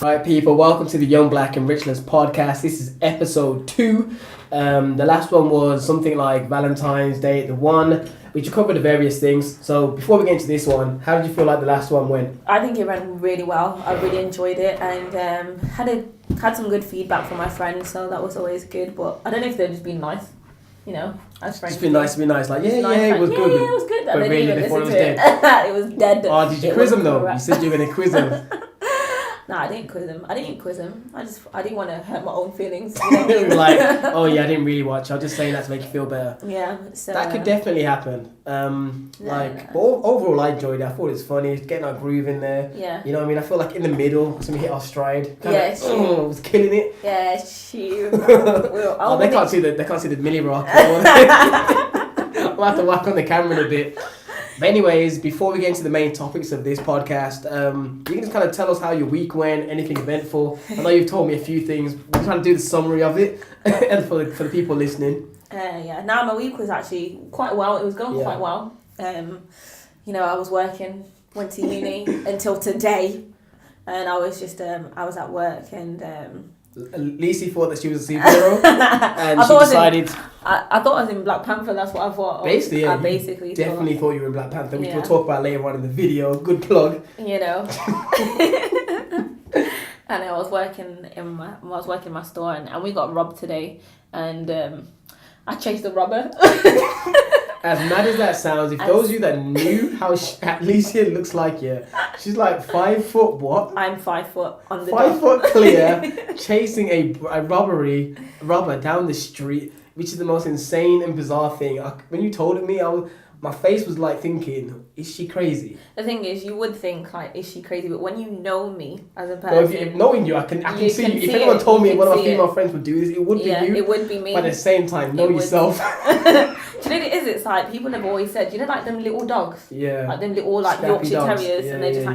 Right, people, welcome to the Young Black and Richless podcast. This is episode 2. The last one was something like Valentine's Day, the one which covered the various things. So before we get into this one, how did you feel like the last one went? I think it went really well. I really enjoyed it and had some good feedback from my friends, so that was always good. But I don't know if they've just been nice, you know, as friends. Just been nice, like it was good. Yeah, it was good. But really, before it was dead. It was dead. Oh, did you quiz them though? You said you were going to quiz them. No, I didn't quiz him. I didn't want to hurt my own feelings. You know? Like, oh yeah, I didn't really watch. I was just saying that to make you feel better. Yeah, so that could definitely happen. But overall, I enjoyed it. I thought it was funny. Getting our groove in there. Yeah. You know what I mean? I feel like in the middle, something hit our stride. Yeah, was killing it. Yeah, shoot. They can't see the Millie Rock. We'll have to work on the camera a bit. But anyways, before we get into the main topics of this podcast, you can just kind of tell us how your week went, anything eventful. I know you've told me a few things. We're trying to do the summary of it and for the people listening. Now my week was actually quite well. It was going quite well. I was working, went to uni until today, and I was just I was at work and. Lacey thought that she was a superhero, and she decided. I thought I was in Black Panther. That's what I thought. Basically, yeah, I basically definitely thought you were in Black Panther, which we'll talk about later on in the video. Good plug. You know. And I was working in my store, and we got robbed today, and I chased the robber. As mad as that sounds, if those of you that knew how Alicia looks like, she's like 5 foot what? I'm 5 foot on the 5 foot clear, chasing a robber down the street, which is the most insane and bizarre thing. When you told it me, my face was like thinking, is she crazy? The thing is, you would think like, is she crazy? But when you know me as a person, well, knowing you, I can see you. If anyone told me one of my female friends would do this, it would be you. It would be me. But at the same time, know yourself. Do you know what it is? It's like people have always said, you know, like them little dogs. Yeah. Like them little like Scrappy Yorkshire dogs. Terriers, and they're just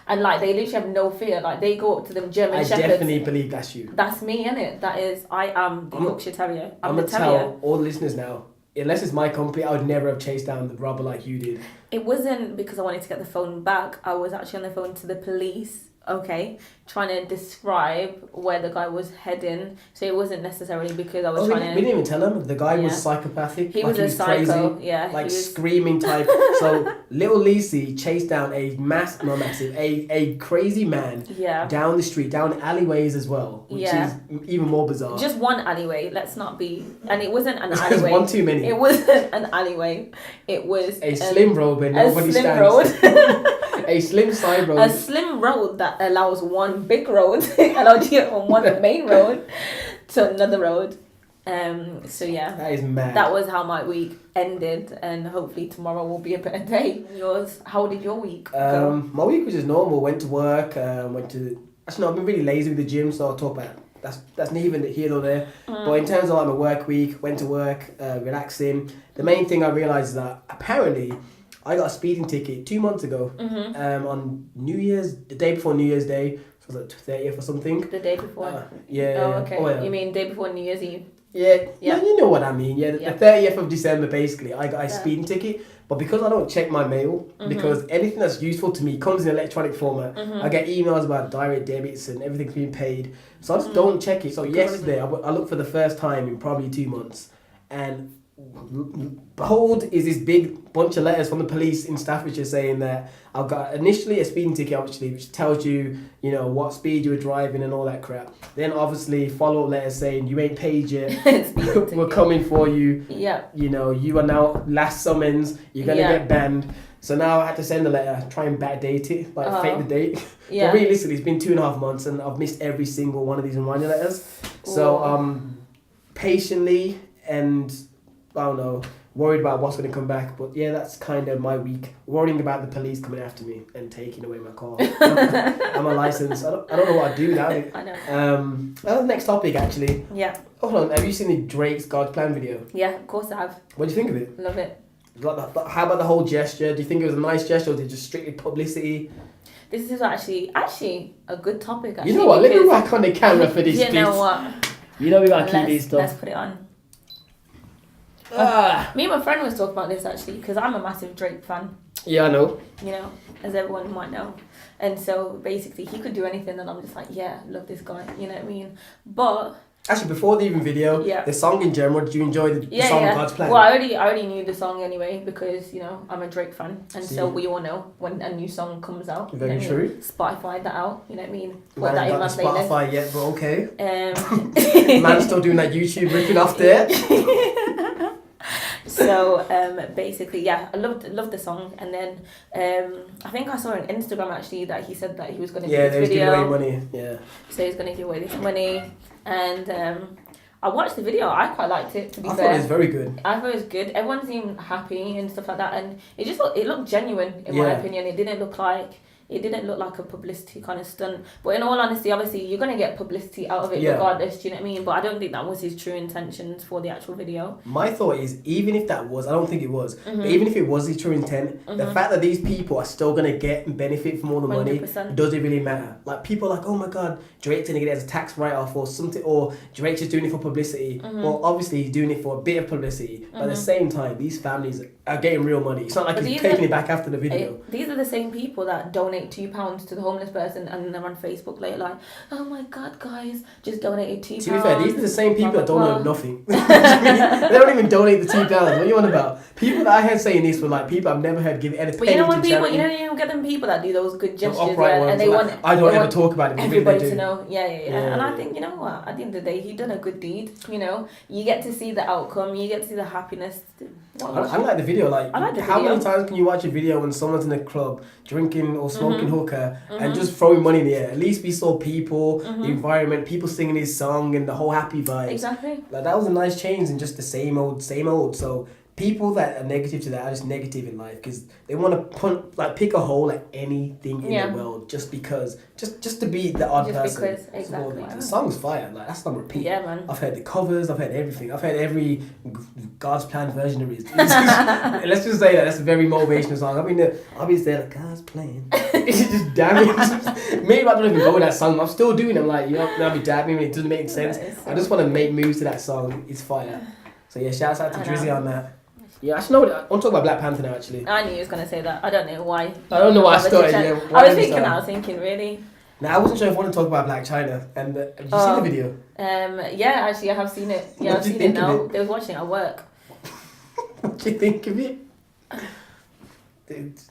and like they literally have no fear. Like they go up to them German Shepherds. I definitely believe that's you. That's me, innit? That is, I am the Yorkshire Terrier. I'm the terrier. terrier. Tell all the listeners now. Unless it's my company, I would never have chased down the robber like you did. It wasn't because I wanted to get the phone back. I was actually on the phone to the police, trying to describe where the guy was heading. So it wasn't necessarily because I was trying to... We didn't even tell him. The guy was psychopathic. He was a psycho, crazy, like screaming type. So little Lacey chased down a crazy man down the street, down alleyways as well, which is even more bizarre. Just one alleyway, let's not be... And it wasn't an alleyway. There's one too many. It wasn't an alleyway. It was... A slim road where nobody stands. Road. A slim side road. A slim road that allows one big road, allowed you from one main road to another road. So yeah. That is mad. That was how my week ended, and hopefully tomorrow will be a better day. Yours, how did your week go? My week was just normal. Went to work, Actually, no, I've been really lazy with the gym, so I'll talk about that's neither here nor there. But in terms of like my work week, went to work, relaxing. The main thing I realised is that apparently I got a speeding ticket 2 months ago on the day before New Year's Day. So it was like 30th or something. The day before? Oh, okay. Oh, yeah. You mean day before New Year's Eve? Yeah, you know what I mean. The 30th of December, basically, I got a speeding ticket. But because I don't check my mail, because anything that's useful to me comes in electronic format, I get emails about direct debits and everything's being paid. So I just don't check it. So yesterday, I looked for the first time in probably 2 months, and behold is this big bunch of letters from the police in Staffordshire saying that I've got initially a speeding ticket, obviously, which tells you, what speed you were driving and all that crap. Then obviously follow-up letters saying you ain't paid yet, we're coming for you. Yeah. You are now last summons, you're gonna get banned. So now I had to send a letter, try and backdate it, fake the date. Yeah. But realistically, it's been 2.5 months and I've missed every single one of these reminder letters. So patiently and I don't know, worried about what's going to come back. But yeah, that's kind of my week. Worrying about the police coming after me and taking away my car and my license. I don't know what I'd do without it. I know. That's the next topic, actually. Yeah. Hold on, have you seen the Drake's God's Plan video? Yeah, of course I have. What do you think of it? Love it. How about the whole gesture? Do you think it was a nice gesture or did it just strictly publicity? This is actually a good topic. Actually, you know what? Let me whack on the camera for this. You know what? We gotta keep these stuff. Let's put it on. Me and my friend was talking about this actually because I'm a massive Drake fan. Yeah, I know. You know, as everyone might know. And so basically he could do anything and I'm just like, yeah, love this guy, you know what I mean? But actually, before the even video, the song in general, did you enjoy the song God's Plan? Well, I already knew the song anyway because, you know, I'm a Drake fan. And so we all know when a new song comes out. Very true. Spotify that out, you know what I mean? Put that in my playlist. Spotify yet, but okay. Man's still doing that YouTube ripping off there. So basically, yeah, I loved the song, and then I think I saw on Instagram actually that he said that he was going to do this video. Yeah, he was giving away money. Yeah. So he's going to give away this money, and I watched the video. I quite liked it. To be fair, I thought it was very good. I thought it was good. Everyone seemed happy and stuff like that, and it looked genuine in my opinion. It didn't look like a publicity kind of stunt. But in all honesty, obviously, you're going to get publicity out of it regardless, do you know what I mean? But I don't think that was his true intentions for the actual video. My thought is, even if that was, I don't think it was, but even if it was his true intent, the fact that these people are still going to get and benefit from all the 100%. Money, does it really matter? Like, people are like, oh my God, Drake's going to get it as a tax write-off or something, or Drake's just doing it for publicity. Well, obviously, he's doing it for a bit of publicity, but at the same time, these families are getting real money. It's not like he's taking it back after the video. These are the same people that donate £2 to the homeless person and they're on Facebook later like, oh my God, guys, just donated £2. To be fair, these are the same people that donate nothing. They don't even donate the £2. What are you on about? People that I heard saying this were like people I've never heard give any penny to charity. But you know, get them people that do those good gestures and they like, want I don't ever talk about it. Everybody to know. Yeah. And I think, you know what, at the end of the day, he done a good deed. You know, you get to see the outcome, you get to see the happiness. I like the video. Like, how many times can you watch a video when someone's in a club drinking or smoking hookah and just throwing money in the air? At least we saw people, the environment, people singing his song and the whole happy vibes. Exactly. Like, that was a nice change in just the same old. So people that are negative to that are just negative in life because they want to pick a hole at anything in the world just because, just to be the odd person. Because, exactly. The song's fire. Like, that's on repeat. Yeah, man. I've heard the covers. I've heard everything. I've heard every God's Plan version of it. Let's just say that's a very motivational song. I'll be there like, God's plan. It's just damning. Maybe I don't even go with that song. I'm still doing it. I'm like, you know, I'll be dabbing when it doesn't make sense. I just want to make moves to that song. It's fire. So yeah, shouts out to Drizzy on that. Yeah, actually, no, I want to talk about Black Panther now, actually. I knew you was going to say that. I don't know why. I don't know why I started. I was thinking, really? Now, I wasn't sure if I want to talk about Black Chyna. And have you seen the video? Yeah, actually, I have seen it. Yeah, I've seen it now. They was watching it at work. What do you think of it?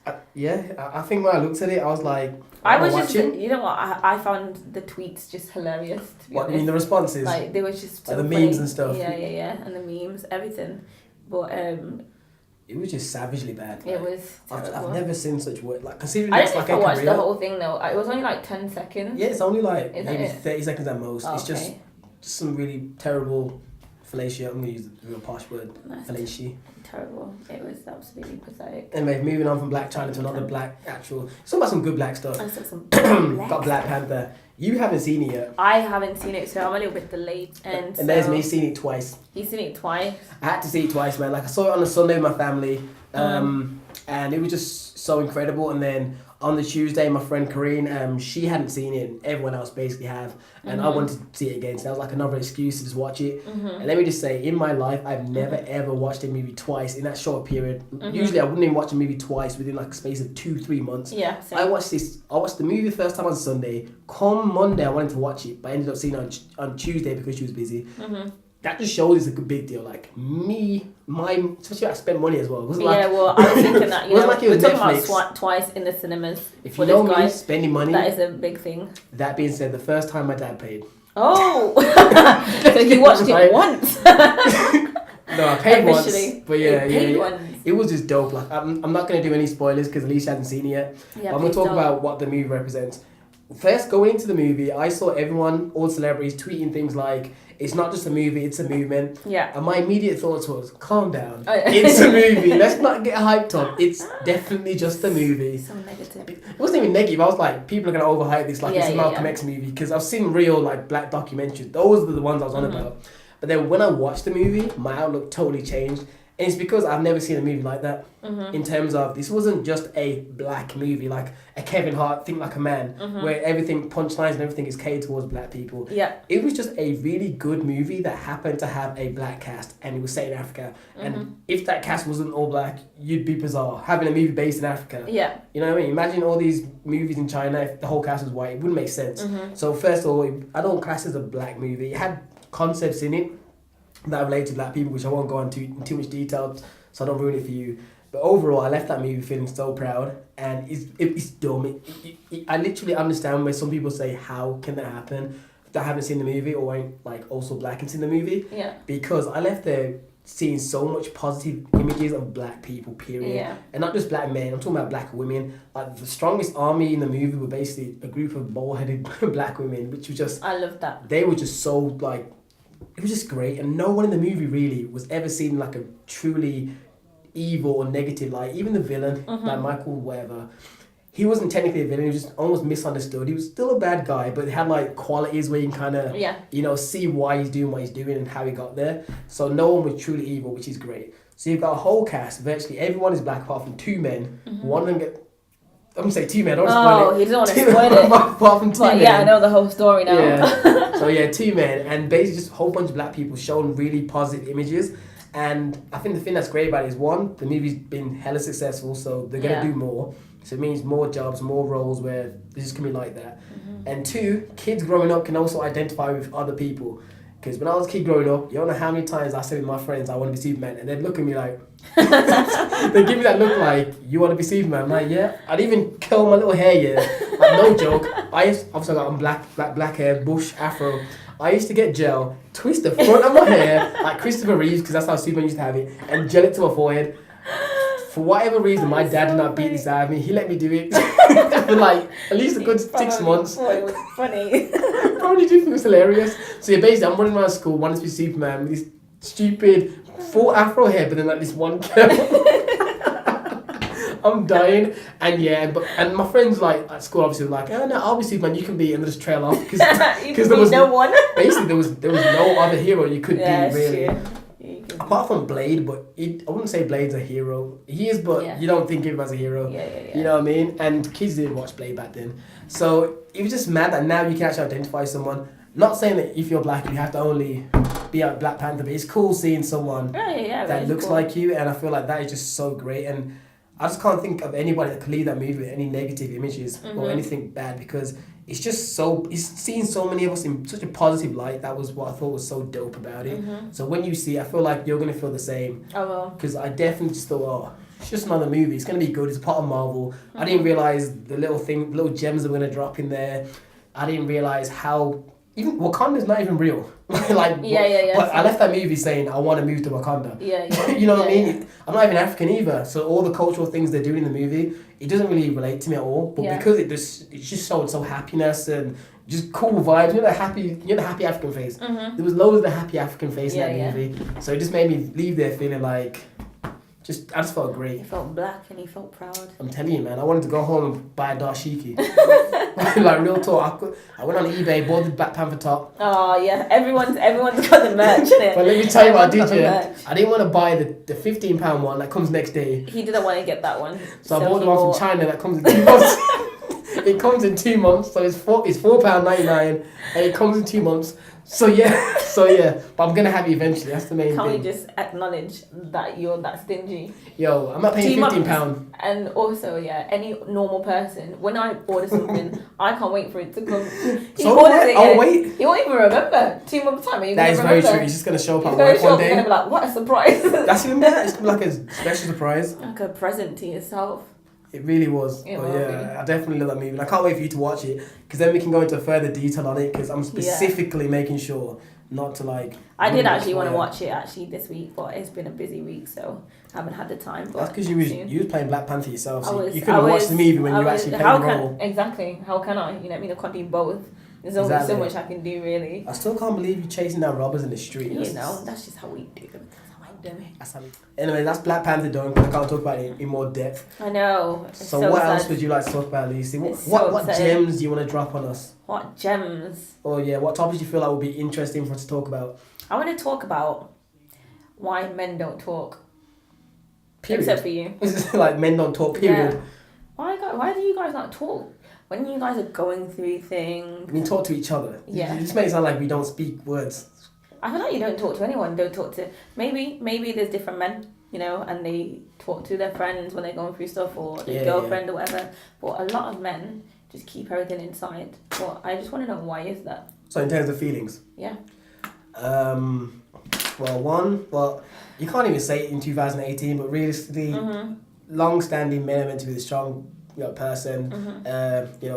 I think when I looked at it, I was like, you know what, I found the tweets just hilarious, to be honest. I mean, the responses? Like, they were just so the funny. memes and stuff. Yeah, and the memes, everything. But it was just savagely bad. It was terrible. I've never seen such work. Like, considering that's like a career. I watched the whole thing though. It was only like 10 seconds. Yeah, it's only like maybe 30 seconds at most. Oh, it's just some really terrible fellatio. I'm gonna use the real posh word. Fellatio. Terrible. It was absolutely pathetic. Anyway, moving on from Black Chyna to another black actual. It's about some good black stuff. I saw some got Black Panther. You haven't seen it yet. I haven't seen it, so I'm a little bit delayed. And there's me seeing it twice. You've seen it twice? I had to see it twice, man. Like, I saw it on a Sunday with my family, and it was just so incredible. And then on the Tuesday, my friend Karine, she hadn't seen it, and everyone else basically have. And I wanted to see it again, so that was like another excuse to just watch it. And let me just say, in my life, I've never ever watched a movie twice in that short period. Usually, I wouldn't even watch a movie twice within like a space of 2-3 months. Yeah. I watched the movie the first time on Sunday. Come Monday, I wanted to watch it, but I ended up seeing it on Tuesday because she was busy. That just shows it's a big deal. Like, especially I spent money as well. It wasn't I was thinking that, we're talking about twice in the cinemas. If you know me, spending money. That is a big thing. That being said, the first time my dad paid. Oh! So you watched it once? No, I paid officially. Once. But yeah. It was just dope. Like, I'm not going to do any spoilers because Alicia hasn't seen it yet. Yeah, I'm going to talk about what the movie represents. First, going into the movie, I saw everyone, all celebrities, tweeting things like, it's not just a movie, it's a movement. Yeah. And my immediate thoughts was, calm down. Oh, yeah. It's a movie. Let's not get hyped up. It's definitely just a movie. So negative. It wasn't even negative. I was like, people are going to overhype this like it's a Malcolm X movie. Because I've seen real like black documentaries. Those are the ones I was on about. But then when I watched the movie, my outlook totally changed. And it's because I've never seen a movie like that. In terms of, this wasn't just a black movie, like a Kevin Hart, Think Like a Man, where everything, punchlines and everything is catered towards black people. Yeah. It was just a really good movie that happened to have a black cast, and it was set in Africa. And if that cast wasn't all black, you'd be bizarre. Having a movie based in Africa. Yeah. You know what I mean? Imagine all these movies in China, if the whole cast was white, it wouldn't make sense. So first of all, I don't class it as a black movie. It had concepts in it that relate to black people, which I won't go into in too much detail, so I don't ruin it for you. But overall, I left that movie feeling so proud, and it's dumb. I literally understand where some people say, how can that happen if I haven't seen the movie or ain't like also black and seen the movie? Yeah. Because I left there seeing so much positive images of black people, period. Yeah. And not just black men, I'm talking about black women. Like, the strongest army in the movie were basically a group of bald-headed black women, which was just... I love that. They were just so, like... It was just great, and no one in the movie really was ever seen like a truly evil or negative light. Even the villain, like Michael whatever, he wasn't technically a villain, he was just almost misunderstood. He was still a bad guy, but he had like qualities where you can kind of, see why he's doing what he's doing and how he got there. So no one was truly evil, which is great. So you've got a whole cast, virtually everyone is black apart from two men. One of them I'm going to say two men, I don't spoil it. Oh, he doesn't want to spoil it. Apart from two men. Yeah, I know the whole story now. Yeah. So yeah, two men, and basically just a whole bunch of black people showing really positive images. And I think the thing that's great about it is, one, the movie's been hella successful, so they're going to do more. So it means more jobs, more roles where this is going to be like that. And two, kids growing up can also identify with other people. Because when I was a kid growing up, you don't know how many times I said with my friends, I want to be Superman. And they'd look at me like, they give me that look like, you want to be Superman? I'm like, yeah. I'd even curl my little hair, yeah. Like, no joke. Obviously I got black hair, bush, afro. I used to get gel, twist the front of my hair, like Christopher Reeves, because that's how Superman used to have it, and gel it to my forehead. For whatever reason, my dad did not beat this out of me. He let me do it for like at least a good 6 months. It was funny. Probably do think it was hilarious. So yeah, basically, I'm running around school wanting to be Superman with this stupid full afro hair, but then like this one curl. I'm dying, and my friends like at school obviously were like, oh no, I'll be Superman, you can be, and they just trail off because there was no one. Basically, there was no other hero you could be really. True. Apart from Blade, but I wouldn't say Blade's a hero. He is, but you don't think of him as a hero. Yeah. You know what I mean? And kids didn't watch Blade back then. So it was just mad that now you can actually identify someone. Not saying that if you're black, you have to only be a Black Panther, but it's cool seeing someone that looks like you, and I feel like that is just so great. And I just can't think of anybody that could leave that movie with any negative images or anything bad, because it's just it's seeing so many of us in such a positive light. That was what I thought was so dope about it. So when you see it, I feel like you're going to feel the same. I will. Because I definitely just thought, it's just another movie. It's going to be good. It's part of Marvel. I didn't realise the little gems that were going to drop in there. I didn't realise how... Even Wakanda's not even real. But I left that movie saying I want to move to Wakanda. You know what I mean? I'm not even African either. So all the cultural things they're doing in the movie, it doesn't really relate to me at all. But because it just showed so happiness and just cool vibes. You know the happy African face. There was loads of the happy African face in that movie. So it just made me leave there feeling like I just felt great. He felt black and he felt proud. I'm telling you, man. I wanted to go home and buy a dashiki. Like, real talk. I went on eBay, bought the Black Panther top. Oh, yeah. Everyone's got the merch, innit? But let me tell you what I did, yeah. I didn't want to buy the £15 one that comes next day. He didn't want to get that one. So I bought the one from China that comes in 2 months. It comes in 2 months, so it's £4.99, and it comes in 2 months. So yeah, but I'm gonna have it eventually. That's the main thing. Can we just acknowledge that you're that stingy? Yo, I'm not paying £15. And also, any normal person, when I order something, I can't wait for it to come. I'll wait. You won't even remember 2 months time. That is very true. He's just gonna show up at work one day. You're gonna be like, what a surprise! That's even better. It's gonna be like a special surprise. Like a present to yourself. It really was. I definitely love that movie. And I can't wait for you to watch it, because then we can go into further detail on it, because I'm specifically making sure not to like... I did actually want to watch it this week, but it's been a busy week, so I haven't had the time. But that's because you was playing Black Panther yourself, so you couldn't watch the movie when you actually played the role. Exactly. How can I? You know what I mean? I can't do both. There's only so much I can do, really. I still can't believe you chasing down robbers in the street. That's just how we do. Anyway, that's Black Panther done. I can't talk about it in more depth. I know. So what else would you like to talk about, Lucy? What gems do you want to drop on us? What gems? What topics do you feel like would be interesting for us to talk about? I want to talk about why men don't talk. Period. Except for you. It's like men don't talk, period. Yeah. Why do you guys not talk? When you guys are going through things... I mean, talk to each other. Yeah. It just makes it sound like we don't speak words. I feel like you don't talk to anyone. Don't talk to... Maybe there's different men, you know, and they talk to their friends when they're going through stuff or their girlfriend or whatever. But a lot of men just keep everything inside. But I just want to know, why is that? So in terms of feelings? Yeah. Well, you can't even say it in 2018, but realistically, long-standing men are meant to be the strong person,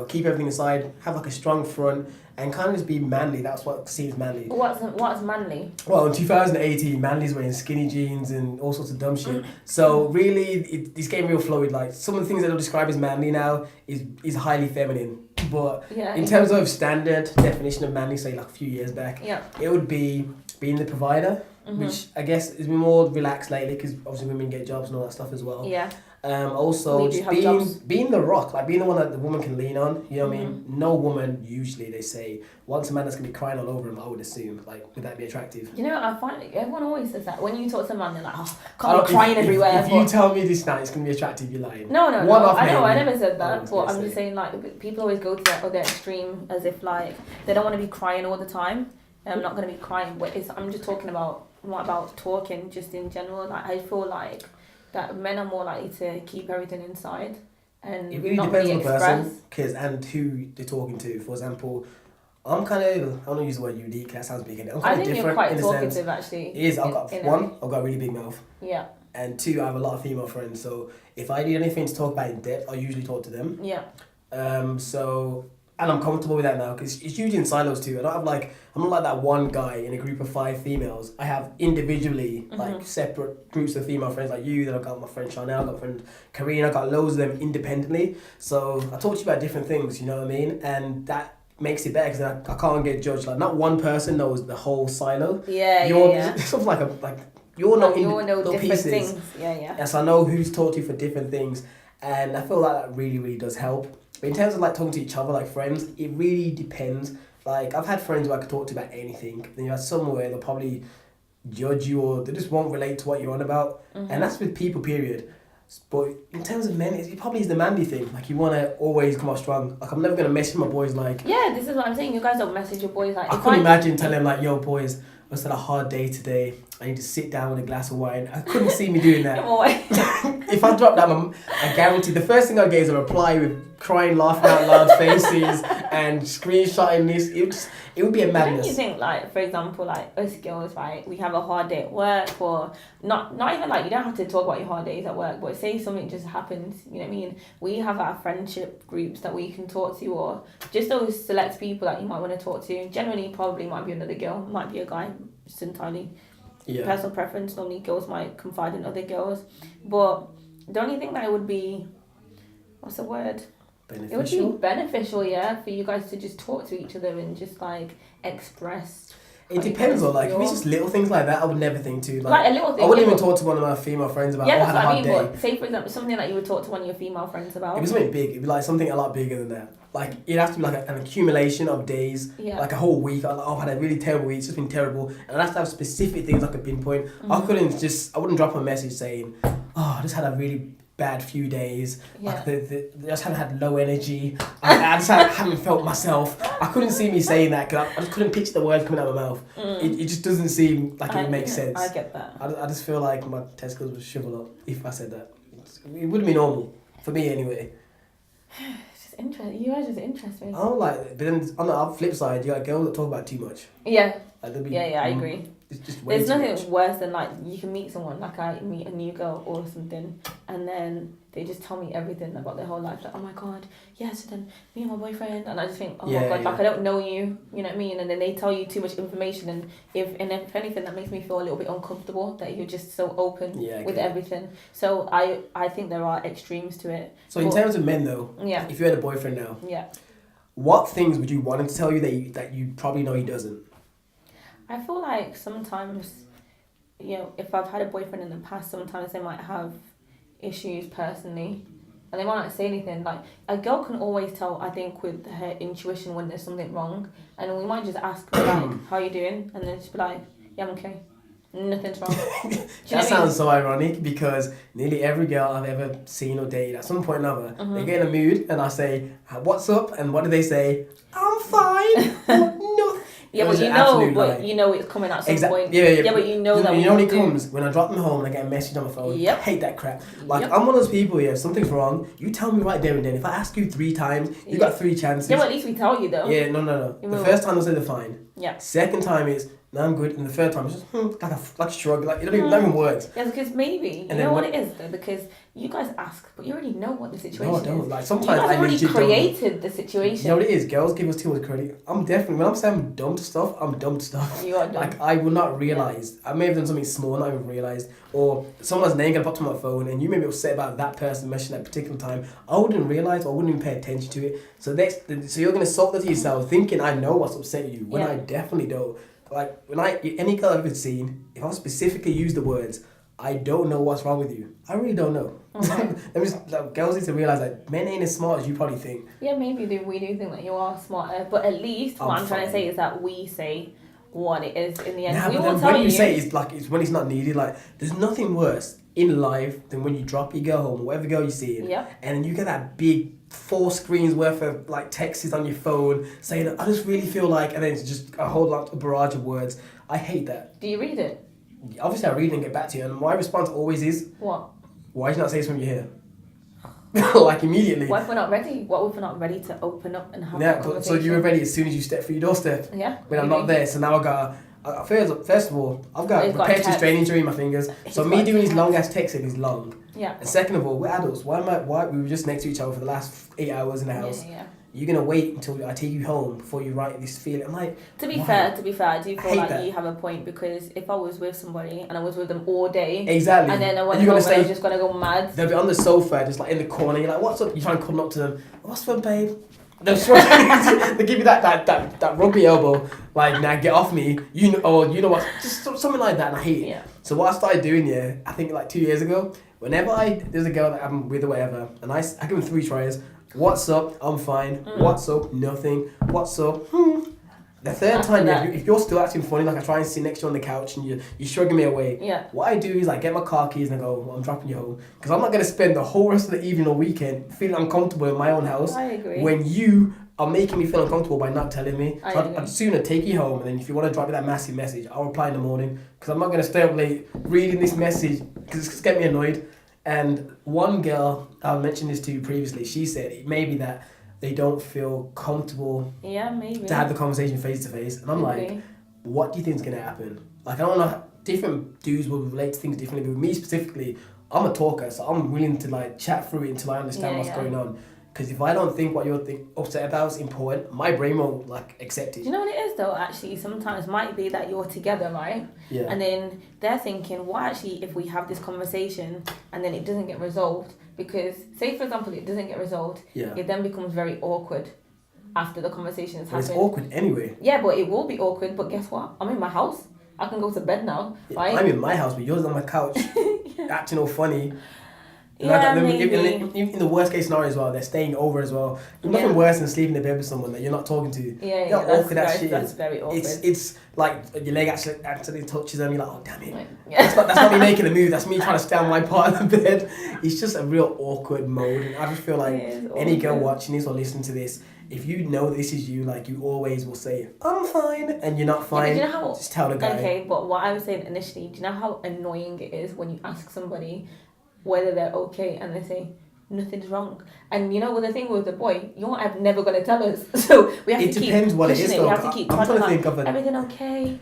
keep everything aside, have like a strong front, and kind of just be manly. That's what seems manly. What's manly? Well, in 2018, manly's wearing skinny jeans and all sorts of dumb shit. So really, it's getting real fluid. Like, some of the things that they'll describe as manly now is highly feminine. But in terms of standard definition of manly, say like a few years back, it would be being the provider, which I guess is more relaxed lately because obviously women get jobs and all that stuff as well. Yeah. Also, just being the rock, like being the one that the woman can lean on. You know what I mean? No woman, usually they say, wants a man that's going to be crying all over him, I would assume. Like, would that be attractive? You know, I find everyone always says that. When you talk to a man, they're like, can't be crying everywhere. If you tell me this now, it's going to be attractive, you're lying. No. I never said that. But I'm just saying, like, people always go to that other extreme as if, like, they don't want to be crying all the time. I'm not going to be crying. But I'm just talking about, not about talking, just in general. Like, I feel like that men are more likely to keep everything inside and it really not depends really on the express. person and who they're talking to. For example, I'm kind of, I don't use the word unique, that sounds big. I'm kind of different. You're quite in talkative, sense. actually. It is. I've got a really big mouth. Yeah. And two, I have a lot of female friends. So if I need anything to talk about in depth, I usually talk to them. Yeah. And I'm comfortable with that now because it's usually in silos too. I'm not like that one guy in a group of 5 females. I have individually like separate groups of female friends like you. Then I've got my friend Chanel, I've got my friend Karina, I've got loads of them independently. So I talk to you about different things, you know what I mean? And that makes it better because I can't get judged. Like, not one person knows the whole silo. It's sort of like you all know different pieces. Things. Yeah. And so I know who's taught you for different things, and I feel like that really, really does help. But in terms of like talking to each other like friends, it really depends. Like, I've had friends who I could talk to about anything. Then you have somewhere they'll probably judge you or they just won't relate to what you're on about. And that's with people, period. But in terms of men, it probably is the manly thing. Like, you want to always come off strong. Like, I'm never going to message my boys like... Yeah, this is what I'm saying. You guys don't message your boys like... I couldn't imagine telling them like, yo, boys, I've had a hard day today. I need to sit down with a glass of wine. I couldn't see me doing that. If I dropped that, I guarantee the first thing I get is a reply with crying, laughing out loud faces and screenshotting this. It would be a madness. Don't you think, like, for example, like, us girls, right, we have a hard day at work, or not even like, you don't have to talk about your hard days at work, but say something just happens, you know what I mean? We have our friendship groups that we can talk to, or just those select people that you might want to talk to. Generally, probably might be another girl, might be a guy, it's entirely personal preference. Normally, girls might confide in other girls, but don't you think that it would be, what's the word? Beneficial? It would be beneficial, yeah, for you guys to just talk to each other and just, like, express. It depends on, like, if it's just little things like that, I would never think to. Like a little thing. I wouldn't even talk to one of my female friends about, that's I had what a I hard mean, day. but say, for example, something that you would talk to one of your female friends about. If it was something big, it'd be like something a lot bigger than that. Like, it'd have to be like an accumulation of days, like a whole week. I've had a really terrible week, it's just been terrible. And I'd have to have specific things I could pinpoint. I wouldn't drop a message saying, I just had a really bad few days. Like, I just haven't had low energy. I just haven't felt myself. I couldn't see me saying that because I just couldn't picture the words coming out of my mouth. It just doesn't seem like it makes sense. I get that. I just feel like my testicles would shrivel up if I said that. It wouldn't be normal, for me anyway. It's just interesting. You guys just interest me. I don't like it. But then on the flip side, you got girls that talk about too much. Yeah. Like, I agree. It's just way There's too nothing much. worse than, like, you can meet someone, like I meet a new girl or something, and then they just tell me everything about their whole life. Like, oh my god, so then me and my boyfriend, and I just think, oh my god, like, I don't know you, you know what I mean? And then they tell you too much information, and if anything, that makes me feel a little bit uncomfortable that you're just so open with everything. So I think there are extremes to it. So in terms of men though, if you had a boyfriend now, what things would you want him to tell you that you probably know he doesn't? I feel like sometimes, you know, if I've had a boyfriend in the past, sometimes they might have issues personally, and they might not say anything. Like, a girl can always tell, I think, with her intuition when there's something wrong, and we might just ask her, like, how you doing? And then she'll be like, yeah, I'm okay. Nothing's wrong. That sounds so ironic because nearly every girl I've ever seen or dated at some point or another, they get in a mood and I say, what's up? And what do they say? I'm fine. No. Yeah, but you know it's coming at some point. Yeah, but you know that you know when it comes, when I drop them home and I get a message on my phone, I hate that crap. Like, I'm one of those people, if something's wrong, you tell me right there and then. If I ask you 3 times, you got 3 chances. Yeah, but at least we tell you though. Yeah, no. The first time they'll say they're fine. Yeah. Second time is, no, I'm good. And the third time is just, like a shrug. Like, you don't even words. Yeah, because maybe, you know what it is though? Because you guys ask, but you already know what the situation is. No, I don't. Like, sometimes you guys already created the situation. You know what it is? Girls give us too much credit. I'm definitely, when I'm saying I'm dumb to stuff, I'm dumb to stuff. You are dumb. Like, I will not realise. I may have done something small, not even realised. Or someone's name got popped on my phone and you may be upset about that person mentioning that particular time. I wouldn't realise or I wouldn't even pay attention to it. So you're going to salt that to yourself thinking I know what's upset you when I definitely don't. Like, any girl I've ever seen, if I specifically use the words, I don't know what's wrong with you. I really don't know. Girls need to realise that men ain't as smart as you probably think. Yeah, maybe we do think that you are smarter, but at least what I'm trying to say is that we say what it is in the end. We will tell when you say it's when it's not needed. Like, there's nothing worse in life than when you drop your girl home, whatever girl you see, and then you get that big 4 screens worth of like texts on your phone saying, I just really feel like, and then it's just a whole lot of barrage of words. I hate that. Do you read it? Obviously I read it and get back to you, and my response always is, what? Why did you not say this when you're here? Like, immediately. What if we're not ready? What if we're not ready to open up and have a conversation? So you were ready as soon as you stepped through your doorstep? Yeah. When I'm not there, so now I got... First of all, I've got repetitive strain injury in my fingers. So me doing these long ass texting is long. Yeah. And second of all, we're adults. Why we were just next to each other for the last 8 hours in the house. Yeah. You're gonna wait until I take you home before you write this feeling. I'm like, to be fair, I do feel like you have a point, because if I was with somebody and I was with them all day, exactly, and then I went home and I was just gonna go mad. They'll be on the sofa, just like in the corner. You're like, what's up? You try and come up to them. What's up, babe? They give you that rugby elbow, like, now get off me, you know what, just something like that, and I hate it. Yeah. So what I started doing, I think like 2 years ago, whenever there's a girl that I'm with or whatever, and I give them 3 tries. What's up? I'm fine. What's up? Nothing. What's up? The third time, if you're still acting funny, like I try and sit next to you on the couch and you're shrugging me away, what I do is I get my car keys and I go, I'm dropping you home. Because I'm not going to spend the whole rest of the evening or weekend feeling uncomfortable in my own house. I agree. When you are making me feel uncomfortable by not telling me. So I'd sooner take you home, and then if you want to drop me that massive message, I'll reply in the morning. Because I'm not going to stay up late reading this message because it's going to get me annoyed. And one girl, I mentioned this to you previously, she said it may be that they don't feel comfortable to have the conversation face to face. And I'm like, what do you think is going to happen? Like, I don't know, different dudes will relate to things differently, but with me specifically, I'm a talker, so I'm willing to like chat through it until I understand what's going on. Because if I don't think what you're upset about is important, my brain won't like accept it. Do you know what it is though? Actually, sometimes might be that you're together, right? Yeah. And then they're thinking, well, actually, if we have this conversation and then it doesn't get resolved, because say for example it doesn't get resolved, it then becomes very awkward after the conversation has happened. It's awkward anyway. Yeah, but it will be awkward. But guess what? I'm in my house. I can go to bed now, right? I'm in my house, but yours on my couch, acting all funny. Yeah, in the worst case scenario as well, they're staying over as well. There's nothing worse than sleeping in the bed with someone that you're not talking to. Yeah, awkward that shit that's very awkward. It's like your leg actually touches them. You're like, oh damn it. That's not me making a move. That's me trying to stay on my part of the bed. It's just a real awkward mode. And I just feel like any girl watching this or listening to this, if you know this is you, like, you always will say, I'm fine, and you're not fine, just tell the guy. Okay, but what I was saying initially, do you know how annoying it is when you ask somebody whether they're okay and they say, nothing's wrong? And you know what the thing with the boy, you're never going to tell us. So we have to keep depends what it is, though. We have to keep I'm trying to think of it. Everything okay?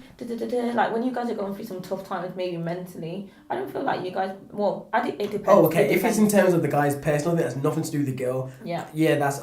Like when you guys are going through some tough times, maybe mentally, I don't feel like you guys, it depends. Oh, okay. If it's in terms of the guy's personal thing, that's nothing to do with the girl. Yeah, that's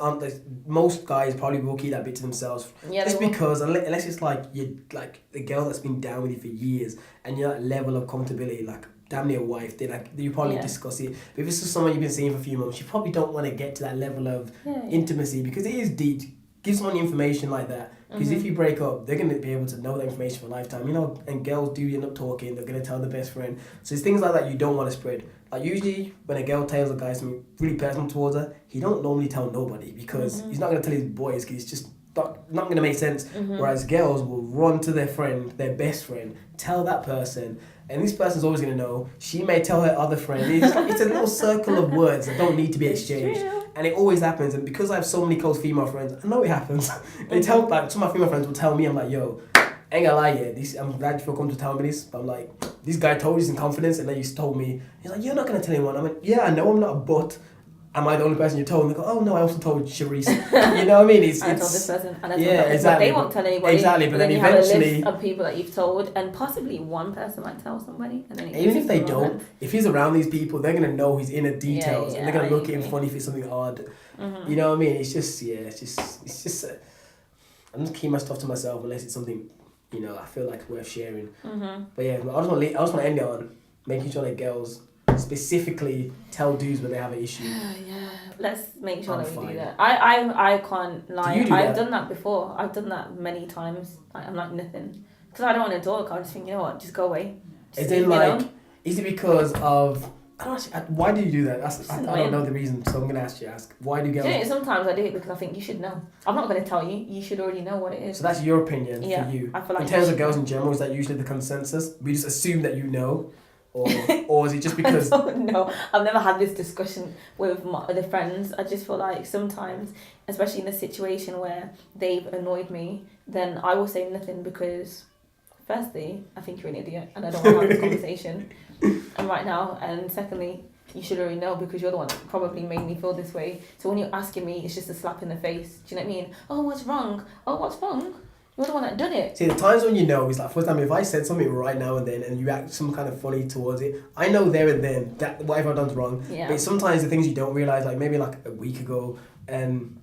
most guys probably will keep that bit to themselves. Yeah, just because unless it's like you like the girl that's been down with you for years and you're that level of comfortability, like damn near wife, then you probably discuss it. But if it's just someone you've been seeing for a few months, you probably don't want to get to that level of intimacy, because it is deep. Give someone information like that, because if you break up, they're going to be able to know that information for a lifetime, you know. And girls do end up talking, they're going to tell their best friend. So it's things like that you don't want to spread. Like usually when a girl tells a guy something really personal towards her, he don't normally tell nobody, because he's not going to tell his boys, because it's just not going to make sense. Whereas girls will run to their friend, their best friend, tell that person, and this person's always going to know. She may tell her other friend. It's a little circle of words that don't need to be exchanged. And it always happens. And because I have so many close female friends, I know it happens. They tell, like, some of my female friends will tell me, I'm like, yo, ain't gonna lie, I'm glad you feel comfortable to tell me this. But I'm like, this guy told you this in confidence, and then you told me. He's like, you're not gonna tell anyone. I'm like, yeah, I know I'm not, but am I the only person you told? And they go, oh no, I also told Sharice. You know what I mean? I told this person, and I told yeah, them. exactly. But they won't tell anybody. Exactly, but then you eventually, have a list of people that you've told, and possibly one person might tell somebody, and then even if they don't, if he's around these people, they're gonna know his inner details, and they're gonna look at him funny if it's something odd. You know what I mean? It's just I'm just keeping my stuff to myself unless it's something, you know, I feel like worth sharing. But yeah, I just want to end it on making sure that girls specifically tell dudes when they have an issue. Yeah, let's make sure that we do that. I can't lie. I've done that before. I've done that many times. I'm like nothing because I don't want to talk. I just think, you know what, just go away. Is it because of? Why do you do that? I don't know the reason, so I'm gonna ask. Why do girls? You know, sometimes I do it because I think you should know. I'm not gonna tell you. You should already know what it is. So that's your opinion for you. I feel like in terms of girls in general, is that usually the consensus? We just assume that you know. Or is it just because... I don't know. I've never had this discussion with my other friends. I just feel like sometimes, especially in a situation where they've annoyed me, then I will say nothing because, firstly, I think you're an idiot and I don't want to have this conversation right now. And secondly, you should already know because you're the one that probably made me feel this way. So when you're asking me, it's just a slap in the face. Do you know what I mean? Oh, what's wrong? Oh, what's wrong? You're the one that done it. See, the times when you know is like, for example, if I said something right now and then and you act some kind of funny towards it, I know there and then that whatever I've done's wrong. Yeah. But sometimes the things you don't realise, like maybe like a week ago, and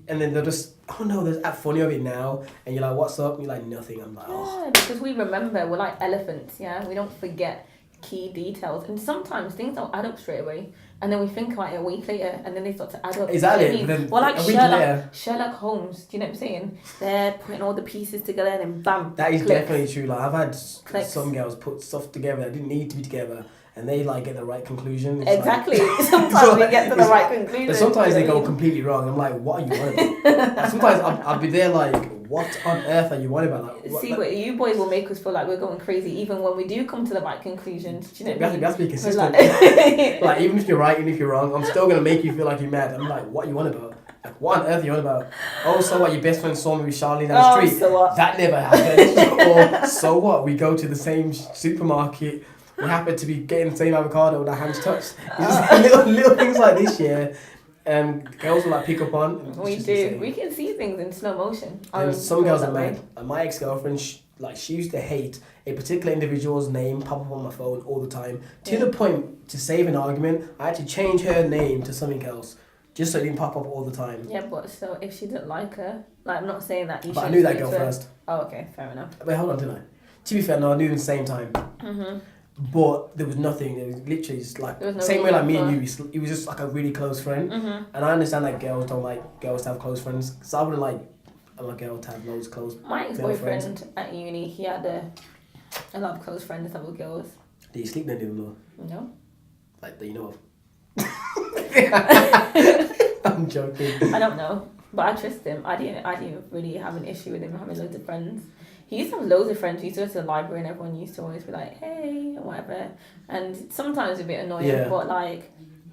then they'll just, oh no, there's act funny of it now, and you're like, what's up? And you're like, nothing. I'm like, oh. Yeah, because we remember, we're like elephants, yeah? We don't forget key details. And sometimes things don't add up straight away. And then we think about it a week later, and then they start to add up. Exactly. You know what I mean? Well, like Sherlock Holmes, do you know what I'm saying? They're putting all the pieces together and then bam. That is click. definitely true. Like I've had Clicks. some girls put stuff together that didn't need to be together, and they like get the right conclusion. It's exactly. Like, sometimes we get to the right conclusion. But sometimes they go completely wrong. I'm like, what are you on about? Like, sometimes I'll be there like, what on earth are you on about? Like, See, but you boys will make us feel like we're going crazy even when we do come to the right conclusions. Do you know what I mean? We have to be consistent. Like even if you're right, even if you're wrong, I'm still gonna make you feel like you're mad. I'm like, what are you on about? Like, what on earth are you on about? Oh, so what? Your best friend saw me with Charlene down the street. So what? That never happened. Or so what? We go to the same supermarket. We happen to be getting the same avocado with our hands touched. It's just little things like this, yeah. Girls will like pick up on. We do. We can see things in slow motion. And some girls are mad. My ex-girlfriend, she used to hate a particular individual's name pop up on my phone all the time. To the point, to save an argument, I had to change her name to something else. Just so it didn't pop up all the time. Yeah, but so if she didn't like her, like I'm not saying that you should. But I knew that girl first. Oh, okay, fair enough. Wait, hold on, didn't I? To be fair, no, I knew them at the same time. But there was nothing. It was literally just like same way like me and you. It was just like a really close friend. And I understand that girls don't like girls to have close friends. So I wouldn't like a girl to have loads of close. My ex-boyfriend at uni, he had a lot of close friends that were girls. Did you sleep with them though? No. Like that you know of? I'm joking. I don't know, but I trust him. I didn't really have an issue with him having loads of friends. He used to have loads of friends. We used to go to the library and everyone used to always be like, hey, or whatever. And sometimes a bit annoying, but like,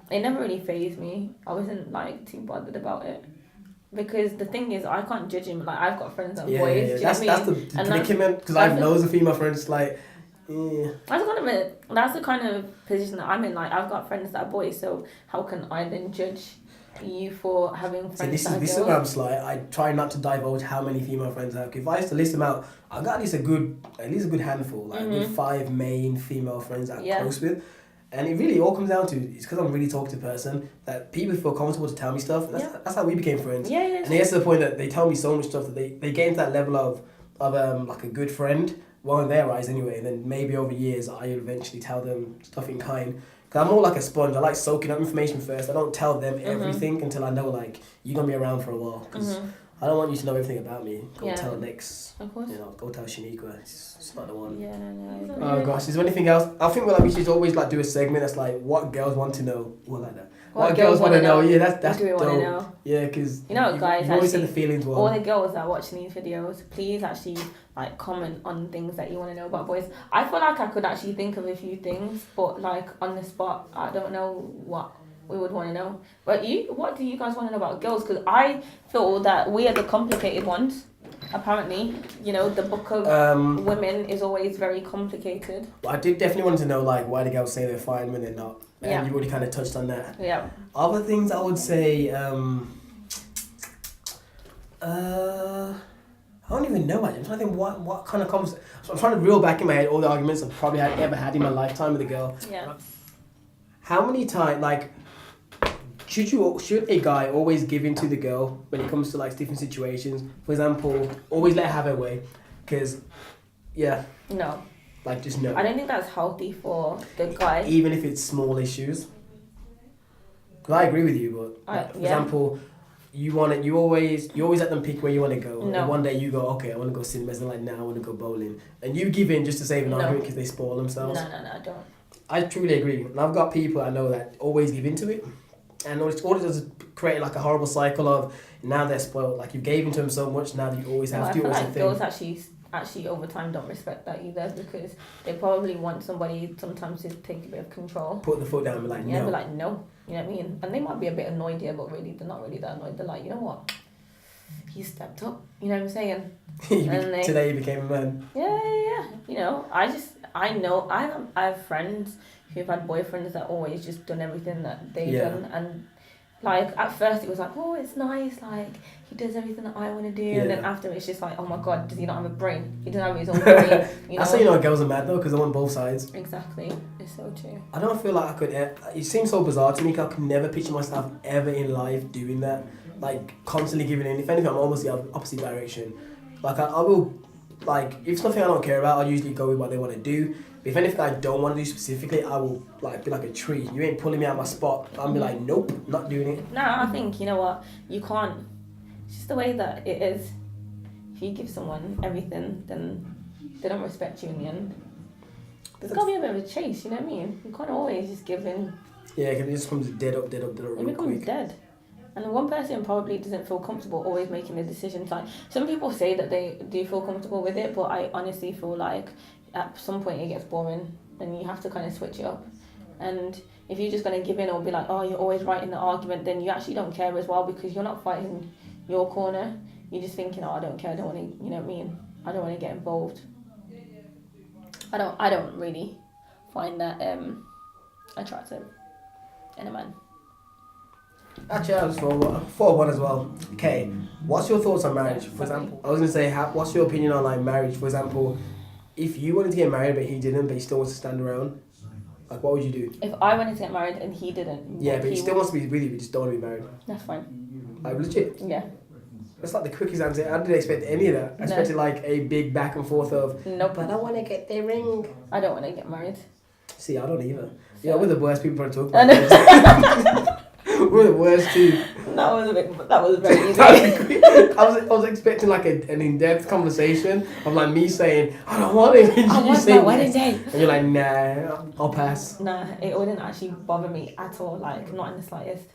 it never really fazed me. I wasn't like too bothered about it. Because the thing is, I can't judge him. Like, I've got friends that are boys. Yeah. That's the predicament. Because I have loads of female friends, like, That's the kind of position that I'm in. Like, I've got friends that are boys, so how can I then judge you for having friends that are girls? This is where I'm slight. I try not to divulge how many female friends I have. If I used to list them out, I got at least a good handful, like with 5 main female friends that I'm close with. And it really all comes down to, it's because I'm a really talkative person, that people feel comfortable to tell me stuff. And that's how we became friends. Yeah. And it gets to the point that they tell me so much stuff that they get into that level of like a good friend, well in their eyes anyway. And then maybe over years, I eventually tell them stuff in kind. Because I'm more like a sponge. I like soaking up information first. I don't tell them everything until I know, like, you're going to be around for a while. Because I don't want you to know everything about me. Go tell Lex. Of course. Go tell Shaniqua. It's not the one. Yeah, no. Oh gosh, is there anything else? I think we should always like do a segment that's like what girls want to know. Well, like that. What girls want to know. Yeah, that's dope. Know? Yeah, because guys, you always said the feelings well. All the girls that are watching these videos, please actually like comment on things that you want to know about boys. I feel like I could actually think of a few things, but like on the spot, I don't know what we would want to know. But what do you guys want to know about girls? Because I feel that we are the complicated ones. Apparently, the book of women is always very complicated. I did definitely want to know like why the girls say they're fine when they're not. And you already kind of touched on that. Yeah. Other things I would say, I don't even know. I'm trying to think what kind of conversation. So I'm trying to reel back in my head all the arguments I've probably ever had in my lifetime with a girl. Yeah. How many times, like, should a guy always give in to the girl when it comes to like different situations? For example, always let her have her way, because no. Like, just no. I don't think that's healthy for the guy. Even if it's small issues. Because I agree with you, but for example, you always let them pick where you want to go. No. And one day you go, okay, I want to go cinemas, and like, now I want to go bowling. And you give in just to save an argument because they spoil themselves. No, I don't. I truly agree. And I've got people I know that always give into it. And all it does is create like a horrible cycle of now they're spoiled. Like, you gave into them so much, now that you always have to. I feel like girls actually over time don't respect that either, because they probably want somebody sometimes to take a bit of control. Put the foot down and be like, no. Yeah, be like, no. You know what I mean? And they might be a bit annoyed here, but really they're not really that annoyed. They're like, you know what? He stepped up. You know what I'm saying? Today he became a man. Yeah. I know I have friends who've had boyfriends that always just done everything that they've done, and like at first it was like, oh, it's nice, like he does everything that I want to do, and then after it's just like, oh my god, does he not have a brain? He doesn't have his own brain. That's how girls are mad though, because they want both sides. Exactly, it's so true. I don't feel like I could. It seems so bizarre to me, because I could never picture myself ever in life doing that, like constantly giving in. If anything, I'm almost the opposite direction. Like I will, like if something I don't care about, I'll usually go with what they want to do. But if anything I don't want to do specifically, I will like be like a tree. You ain't pulling me out of my spot. I'll be like, nope, not doing it. No, I think, you know what, you can't. It's just the way that it is. If you give someone everything, then they don't respect you in the end. There's got to be a bit of a chase, you know what I mean? You can't always just give in. Yeah, because it just comes dead up real quick. It becomes quick. Dead. And one person probably doesn't feel comfortable always making the decisions. Like, some people say that they do feel comfortable with it, but I honestly feel like at some point it gets boring and you have to kind of switch it up. And if you're just going to give in or be like, oh, you're always right in the argument, then you actually don't care as well, because you're not fighting your corner. You're just thinking, oh, I don't care, I don't want to, you know what I mean? I don't want to get involved. I don't really find that attractive in a man. Actually, I was for one as well. Okay, what's your thoughts on marriage? For example, I was going to say, what's your opinion on like marriage? For example, if you wanted to get married but he didn't, but he still wants to stand around, like what would you do? If I wanted to get married and he didn't. Yeah, but he still wants to be with you, but just don't want to be married. That's fine. Like legit? Yeah. That's like the quickest answer. I didn't expect any of that. I expected like a big back and forth of, nope. But I want to get the ring. I don't want to get married. See, I don't either. Yeah, we're the worst people to talk about. We're the worst too. That was very easy. I was expecting like an in-depth conversation of like me saying, I don't want it. I want my wedding day. And you're like, nah, I'll pass. Nah, it wouldn't actually bother me at all, like not in the slightest.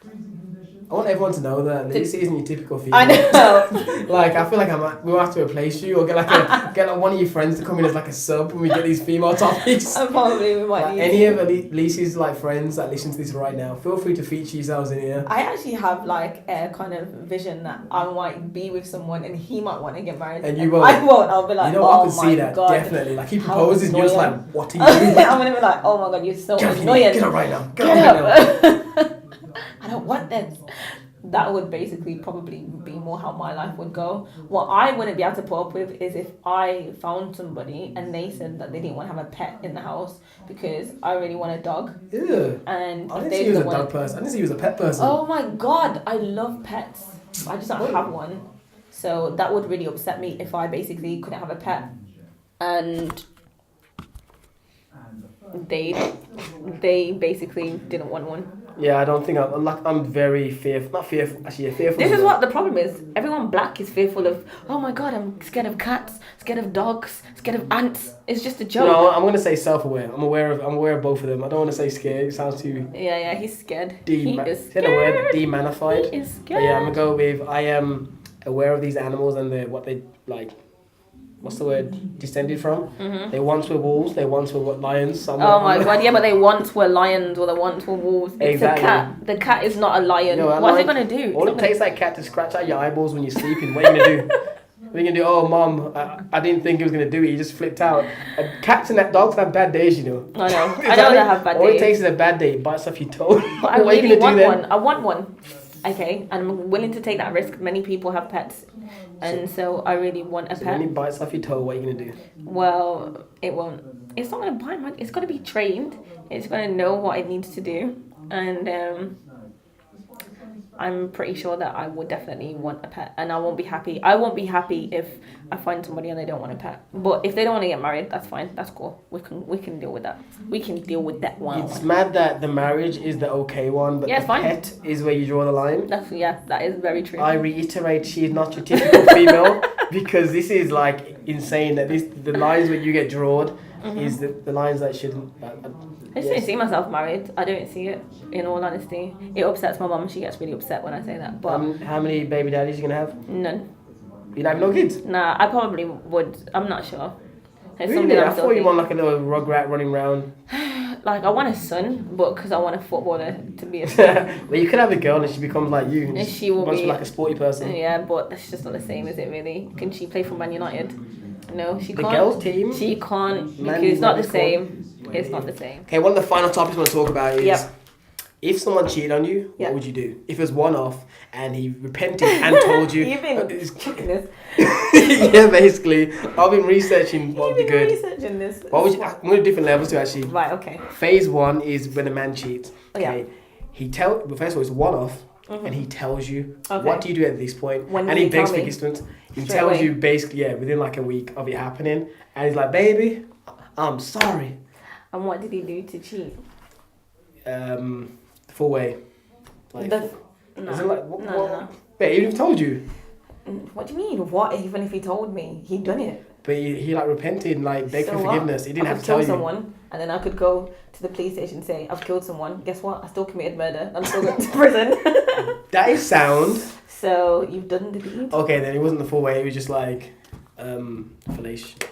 I want everyone to know that this isn't your typical female. I know. Like, I feel like we'll have to replace you or get like one of your friends to come in as like a sub when we get these female topics. And probably we might like, need any of Lisa's like friends that listen to this right now, feel free to feature yourselves in here. I actually have like a kind of vision that I might be with someone and he might want to get married. And you won't. I won't. I'll be like, I can see that, God, definitely. Like, he proposes and you're just like, what are you doing? I'm going to be like, oh my God, you're so annoying. Get up right now. Get up right now. I don't want this. That would basically probably be more how my life would go. What I wouldn't be able to put up with is if I found somebody and they said that they didn't want to have a pet in the house because I really want a dog. Yeah. And I didn't see you as a dog person. I didn't see you as a pet person. Oh my God, I love pets. I just don't have one. So that would really upset me if I basically couldn't have a pet. And they basically didn't want one. Yeah, I don't think I'm very fearful. Not fearful, actually, yeah, fearful. This is what the problem is. Everyone black is fearful of, oh my God, I'm scared of cats, scared of dogs, scared of ants. It's just a joke. No, I'm going to say self-aware. I'm aware of both of them. I don't want to say scared. It sounds too... Yeah, he's scared. He is scared. The word demanified. He is scared. But yeah, I'm going to go with, I am aware of these animals and what they, like... What's the word? Descended from? Mm-hmm. They once were wolves. They once were lions. Somewhere. Oh my God! Yeah, but they once were lions or they once were wolves. It's exactly. a cat. The cat is not a lion. What is it gonna do? All it takes that cat to scratch out your eyeballs when you're sleeping. What are you gonna do? What are you gonna do? Oh, Mom, I didn't think he was gonna do it. He just flipped out. Cats and dogs have bad days, you know. I know. I know they have bad days. All it takes is a bad day. It bites off your toe. But I really want one. I want one. Okay, and I'm willing to take that risk. Many people have pets, and so I really want a pet. When it bites off your toe, what are you gonna do? Well, it won't. It's not gonna bite. Man. It's gotta be trained. It's gonna know what it needs to do, and I'm pretty sure that I would definitely want a pet, and I won't be happy. I won't be happy if I find somebody and they don't want a pet. But if they don't want to get married, that's fine. That's cool. We can deal with that. We can deal with that one. It's mad that the marriage is the okay one, but the pet is where you draw the line. That is very true. I reiterate, she is not your typical female because this is like insane. That the lines where you get drawn is the lines that shouldn't. I just don't see myself married. I don't see it, in all honesty. It upsets my mum. She gets really upset when I say that. But how many baby daddies are you going to have? None. You don't have no kids? Nah, I probably would. I'm not sure. It's really? I thought you want like a little rugrat running around. Like, I want a son, but because I want a footballer to be a son. Well, you could have a girl and she becomes like you. And she will be like a sporty person. Yeah, but that's just not the same, is it really? Can she play for Man United? No, she can't. The girls team? She can't, because it's not the same. It's not the same. Okay, one of the final topics I want to talk about is if someone cheated on you, what would you do? If it was one-off and he repented and told you... You've been checking this. Yeah, basically. I've been researching what would be good. Researching this. What would you... I'm going to different levels to actually. Right, okay. Phase 1 is when a man cheats. Okay. Yeah. Well, first of all, it's one-off. And he tells you, what do you do at this point? And he begs for distance. He tells you basically, within like a week of it happening. And he's like, baby, I'm sorry. And what did he do to cheat? Full way. Like, no. Wait, even if he told you? What do you mean? What? Even if he told me, he'd done it. But he like repented and like begged for forgiveness. He didn't have to tell you. Someone, and then I could go to the police station and say, I've killed someone. Guess what? I still committed murder. I'm still going to prison. That is sound. So you've done the deed. Okay, then it wasn't the full way. It was just like fellatio.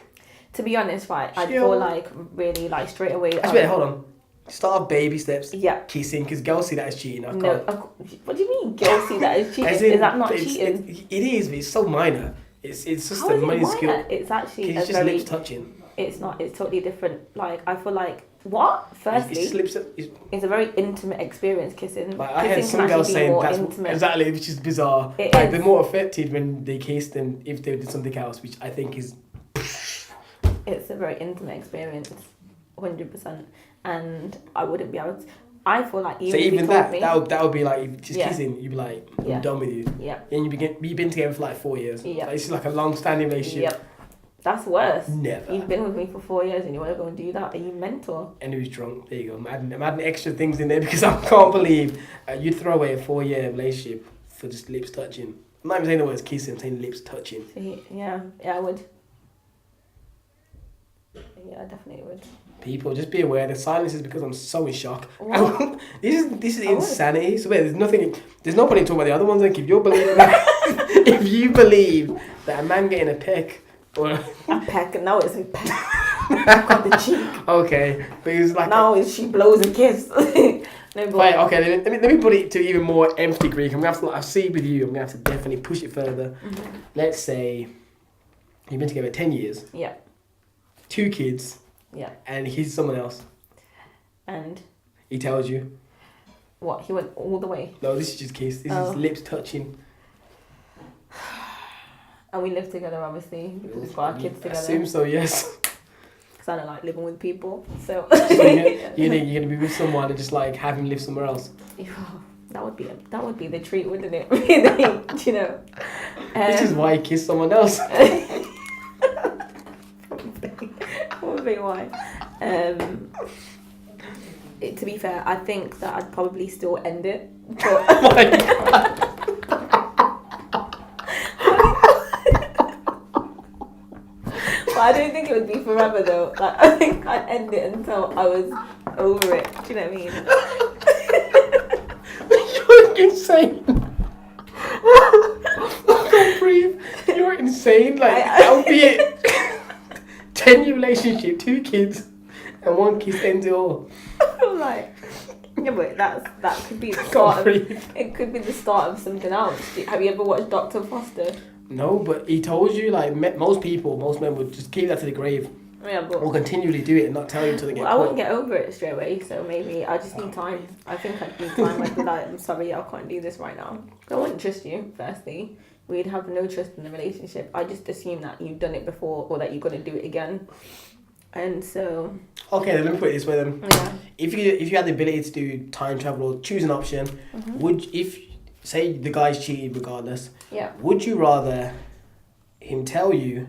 To be honest, right, I'd go like really like straight away. Wait, hold on. Start off baby steps. Yeah. Kissing, because girls see that as cheating. What do you mean girls see that as cheating? Is that not cheating? It is, but it's so minor. It's just a minor skill. It's actually it's just lips touching. It's not. It's totally different. Like, I feel like what? Firstly, it's a very intimate experience. Kissing. Like, I had some girls saying that's exactly, which is bizarre. They're more affected when they kiss than if they did something else, which I think is. It's a very intimate experience, 100%, and I wouldn't be able to. I feel like even that would be like just kissing. You'd be like, I'm done with you. Yeah. And you've been together for like 4 years. Yeah. Like, it's like a long-standing relationship. Yep. That's worse. Never. You've been with me for 4 years and you want to go and do that? Are you mental? And who's drunk? There you go. I'm adding extra things in there because I can't believe you'd throw away a 4-year relationship for just lips touching. I'm not even saying the words kissing. I'm saying lips touching. Yeah, I would. Yeah, I definitely would. People, just be aware. The silence is because I'm so in shock. This is insanity. So there's no point in talking about the other ones. Like, if you believe that a man getting a peck or a peck, now it's a peck on the cheek. Okay, but it's like now she blows a kiss. Right, okay, let me put it to even more empty Greek. I'm gonna have to. I see with you. I'm gonna have to definitely push it further. Mm-hmm. Let's say you've been together 10 years. Yeah. 2 kids. Yeah. And he's someone else. And? He tells you. What? He went all the way? No, this is just kiss. This is lips touching. And we live together, obviously, because we've got our kids together. I assume so, yes. Because I don't like living with people, so... you're going to be with someone and just like have him live somewhere else. That would be the treat, wouldn't it? You know. This is why he kissed someone else. Probably why. to be fair, I think that I'd probably still end it. But Oh my God. but I don't think it would be forever though. Like I think I'd end it until I was over it. Do you know what I mean? You're insane. I can't breathe. You're insane. Like, that would be it. 10-year relationship, 2 kids, and 1 kid ends it all. I'm like, yeah, but that could be the start of, it could be the start of something else. Have you ever watched Dr. Foster? No, but he told you, like, most men would just keep that to the grave. Yeah, but or continually do it and not tell you until they get I caught. wouldn't get over it straight away, so maybe I just need time. I think I'd need time. I'd be like, I'm sorry, I can't do this right now. I wouldn't trust you, firstly. We'd have no trust in the relationship. I just assume that you've done it before or that you're going to do it again. And so... Okay, then let me put it this way then. Yeah. If you had the ability to do time travel or choose an option, say the guy's cheated regardless, would you rather him tell you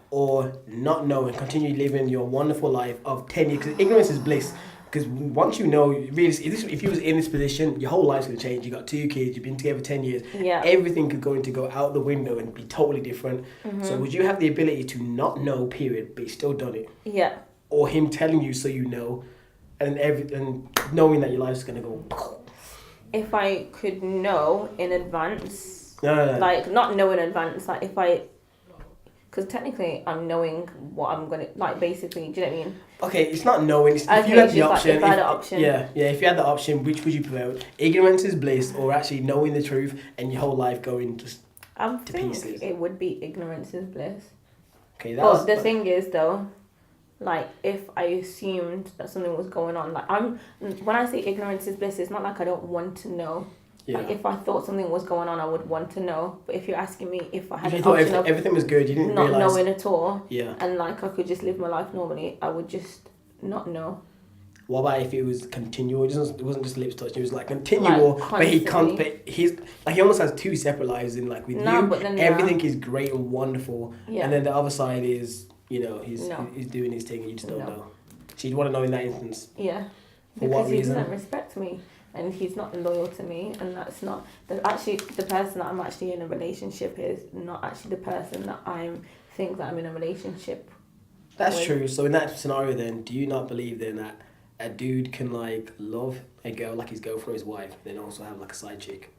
or not know and continue living your wonderful life of 10 years? Because ignorance is bliss. Because once you know, really, if you was in this position, your whole life's going to change. You got 2 kids, you've been together 10 years. Yeah. Everything could go out the window and be totally different. So would you have the ability to not know, period, but you still done it? Yeah. Or him telling you so you know, and knowing that your life's going to go... If I could know in advance... No. Like, not know in advance, like if I... Because technically, I'm knowing what I'm going to... Like, basically, do you know what I mean? Okay, it's not knowing. It's if you had the option... Like if I had the option. Yeah, if you had the option, which would you prefer? Ignorance is bliss, or actually knowing the truth and your whole life going just to pieces? It would be ignorance is bliss. Okay, but the thing is, though, like, if I assumed that something was going on, like, when I say ignorance is bliss, it's not like I don't want to know. Yeah. Like, if I thought something was going on, I would want to know. But if you're asking me if I had an option of everything was good, you didn't not realise... knowing at all, and like I could just live my life normally, I would just not know. What about if it was continual? It wasn't just lips touch. It was like continual, like, but he can't. But he almost has 2 separate lives. In like with everything is great and wonderful, and then the other side is he's doing his thing and you just don't know. So you'd want to know in that instance. Yeah. For what reason? He doesn't respect me. And he's not loyal to me, and that's not... the person that I'm actually in a relationship is not actually the person that I think that I'm in a relationship That's true. So in that scenario then, do you not believe then that a dude can like love a girl like his girlfriend or his wife, then also have like a side chick?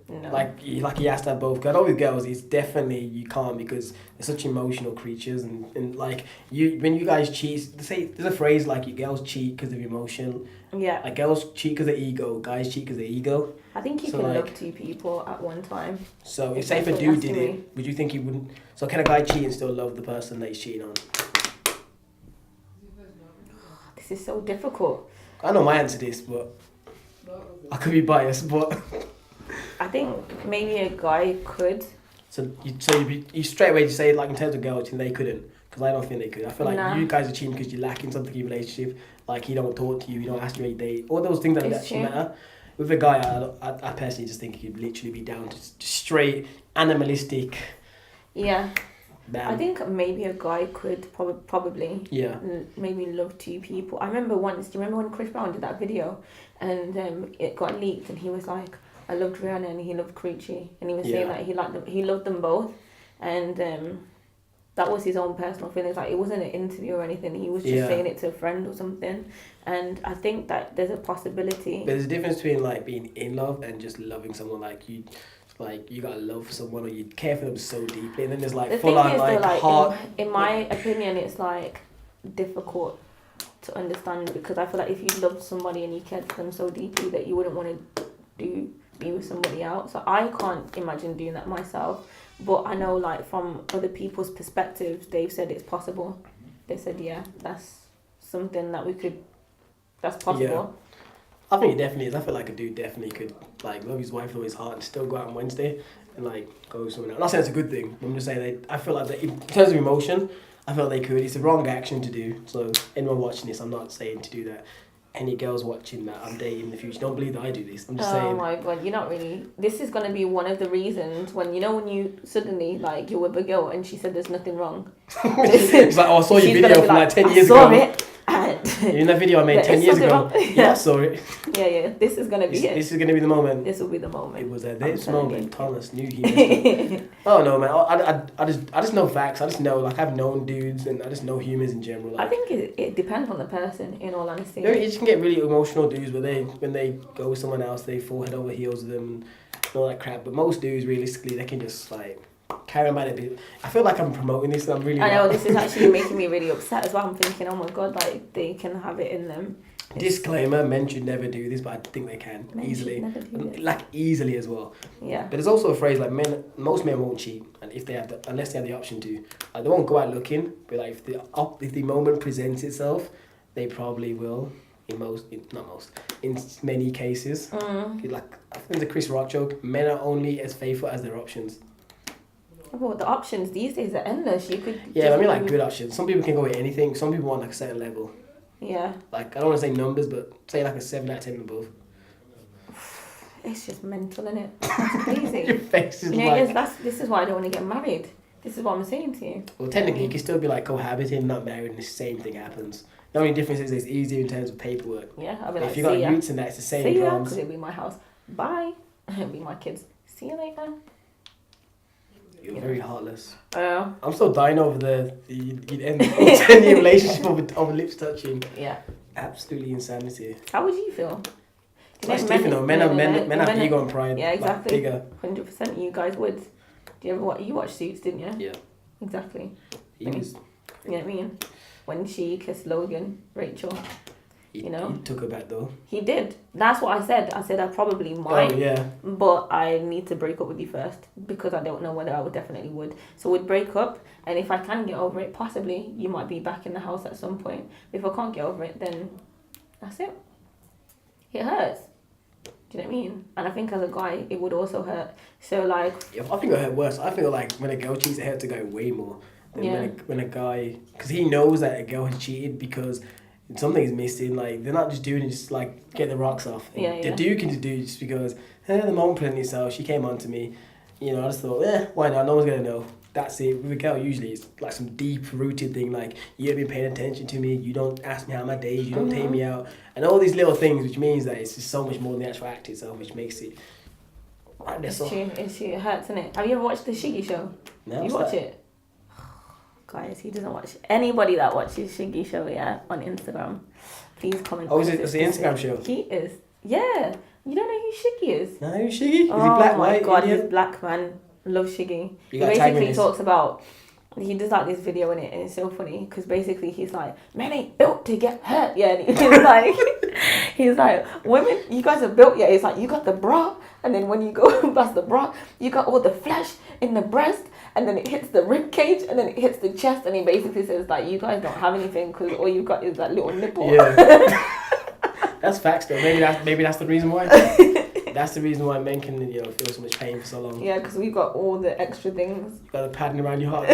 No. Like he has to have both. Cause I know with girls, it's definitely you can't because they're such emotional creatures and like when you guys cheat, there's a phrase like you girls cheat because of emotion. Yeah. Like girls cheat because of ego, guys cheat because of ego. I think you can love 2 people at one time. So if say if a dude did it, would you think he wouldn't? So can a guy cheat and still love the person that he's cheating on? This is so difficult. I know my answer to this, but I could be biased, but. I think maybe a guy could. So you straight away just say like in terms of girls, they couldn't, because I don't think they could. I feel like you guys are cheating because you're lacking something in your relationship. Like he don't talk to you, he don't ask you any date, all those things that actually matter. With a guy, I personally just think he'd literally be down to just straight animalistic. Yeah. Bam. I think maybe a guy could probably maybe love 2 people. I remember once. Do you remember when Chris Brown did that video, and it got leaked, and he was like, I loved Rihanna and he loved Crucci, and he was saying that he loved them both, and that was his own personal feelings. Like it wasn't an interview or anything. He was just saying it to a friend or something, and I think that there's a possibility. There's a difference between like being in love and just loving someone. Like you gotta love someone or you care for them so deeply, and then there's like full on like heart. In my opinion, it's like difficult to understand because I feel like if you loved somebody and you cared for them so deeply that you wouldn't want to be with somebody else. So I can't imagine doing that myself, but I know like from other people's perspectives, they've said it's possible. They said that's something that that's possible. Yeah. I think it definitely is. I feel like a dude definitely could like love his wife, love his heart, and still go out on Wednesday and like go with someone else. I'm not saying it's a good thing, but I'm just saying I feel like in terms of emotion, I feel like they could. It's the wrong action to do. So anyone watching this, I'm not saying to do that. Any girls watching that I'm dating in the future, don't believe that I do this. I'm just saying. Oh my god, you're not really. This is going to be one of the reasons when you suddenly like you're with a girl and she said there's nothing wrong. It's like, I saw your video from like 10 years ago. I saw it In that video I made 10 years ago. Yeah, I saw it. Yeah. This is gonna be it. This is gonna be the moment. This will be the moment. It was at this moment Thomas knew he was. Oh no, man. I just know facts. I just know, like, I've known dudes, and I just know humans in general. Like, I think it depends on the person. In all honesty, you just can get really emotional dudes, but when they go with someone else, they fall head over heels with them and all that crap. But most dudes, realistically, they can just like carry on by their bit. I feel like I'm promoting this, and I'm really. I know this is actually making me really upset as well. I'm thinking, oh my god, like they can have it in them. Disclaimer: men should never do this, but I think they can easily, like easily as well. Yeah. But there's also a phrase like most men won't cheat, and if they have unless they have the option to, they won't go out looking. But like if the moment presents itself, they probably will. In many cases. Like, I think it's a Chris Rock joke. Men are only as faithful as their options. Well, the options these days are endless. You could. Yeah, I mean, like, good options. Some people can go with anything. Some people want like a certain level. Yeah. Like, I don't want to say numbers, but say like a 7 out of 10 and above. It's just mental, isn't it? That's crazy. Your face is this is why I don't want to get married. This is what I'm saying to you. Well, technically, you can still be like cohabiting, not married, and the same thing happens. The only difference is it's easier in terms of paperwork. Yeah, I'll be like, if you got roots in that, it's the same problems. Because it'll be my house. Bye. It'll be my kids. See you later. You're very heartless. I'm still dying over the 10-year relationship over lips touching. Yeah. Absolutely insanity. How would you feel? It's different though. Men have ego and pride. Yeah, exactly. Like, 100% you guys would. Do you ever you watched Suits, didn't you? Yeah. Exactly. You know what I mean? When she kissed Logan, Rachel. He took her back though. He did. That's what I said. I said I probably might. Oh, yeah. But I need to break up with you first because I don't know whether I definitely would. So we'd break up, and if I can get over it, possibly you might be back in the house at some point. If I can't get over it, then that's it. It hurts. Do you know what I mean? And I think as a guy, it would also hurt. So like. Yeah, I think it hurt worse. I feel like when a girl cheats, it hurts to go way more than when a guy, because he knows that a girl has cheated because something's missing. Like, they're not just doing it just like get the rocks off. The dude can just do it just because the moment presented itself, she came on to me. I just thought, why not? No one's gonna know. That's it. With a girl, usually it's like some deep rooted thing, like you haven't been paying attention to me, you don't ask me how my day is, you don't take me out, and all these little things, which means that it's just so much more than the actual act itself, which makes it. It's true. It hurts, isn't it? Have you ever watched the Shiggy Show? No. You watch it? Guys, he doesn't watch. Anybody that watches Shiggy Show, on Instagram, please comment. Oh, is it the Instagram show? He is. Yeah. You don't know who Shiggy is? No, who's Shiggy? Is he black, white, God, Indian? he's black, man. Love Shiggy. He basically talks about. He does like this video in it, and it's so funny because basically he's like, men ain't built to get hurt. Yeah, and he's like, women, you guys are built. Yeah, he's like, you got the bra, and then when you go past the bra, you got all the flesh in the breast, and then it hits the rib cage, and then it hits the chest, and he basically says like, you guys don't have anything because all you've got is that little nipple. Yeah. That's facts though. Maybe that's the reason why. That's the reason why men can feel so much pain for so long. Yeah, because we've got all the extra things. You got the padding around your heart,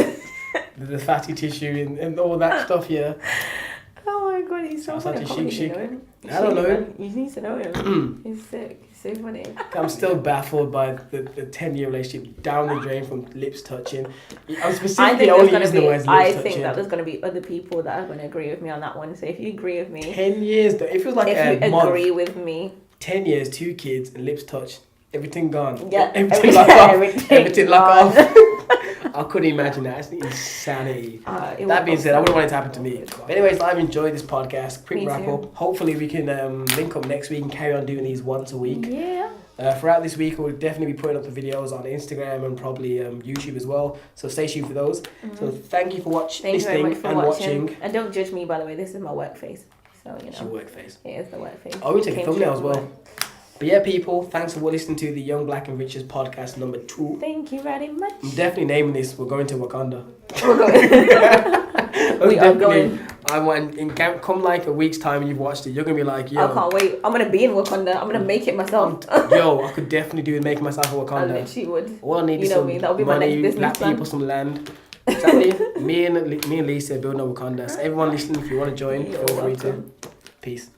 the fatty tissue and all that stuff. Yeah. Oh my god, he's so funny. I don't know him. You need to know him. He's sick. He's so funny. I'm still baffled by the 10-year relationship down the drain from lips touching. I'm specifically only using the words lips touching. I think that there's going to be other people that are going to agree with me on that one. So if you agree with me. 10 years though. It feels like a month. If you agree with me. 10 years, 2 kids, and lips touch. Everything gone. Yeah. Everything lock off. Everything lock off. I couldn't imagine that. It's insanity. That being said, I wouldn't want it to happen to me. But anyways, I've enjoyed this podcast. Quick wrap up. Hopefully we can link up next week and carry on doing these once a week. Yeah. Throughout this week, we'll definitely be putting up the videos on Instagram and probably YouTube as well. So stay tuned for those. Mm-hmm. So thank you for listening and watching. And don't judge me, by the way. This is my work face. So, It's your work face. It is the work face. Oh, we take a thumbnail as well. But yeah, people, thanks for listening to the Young, Black and Richless podcast number 2. Thank you very much. I'm definitely naming this. We're going to Wakanda. We're going. We are going. I want come like a week's time and you've watched it. You're gonna be like, yo. I can't wait. I'm gonna be in Wakanda. I'm gonna make it myself. Yo, I could definitely do it. Making myself a Wakanda. I literally would. All I need is some money, black people, some land. Exactly. me and Lisa building a Wakanda. So everyone listening, if you want to join, feel free to. Peace.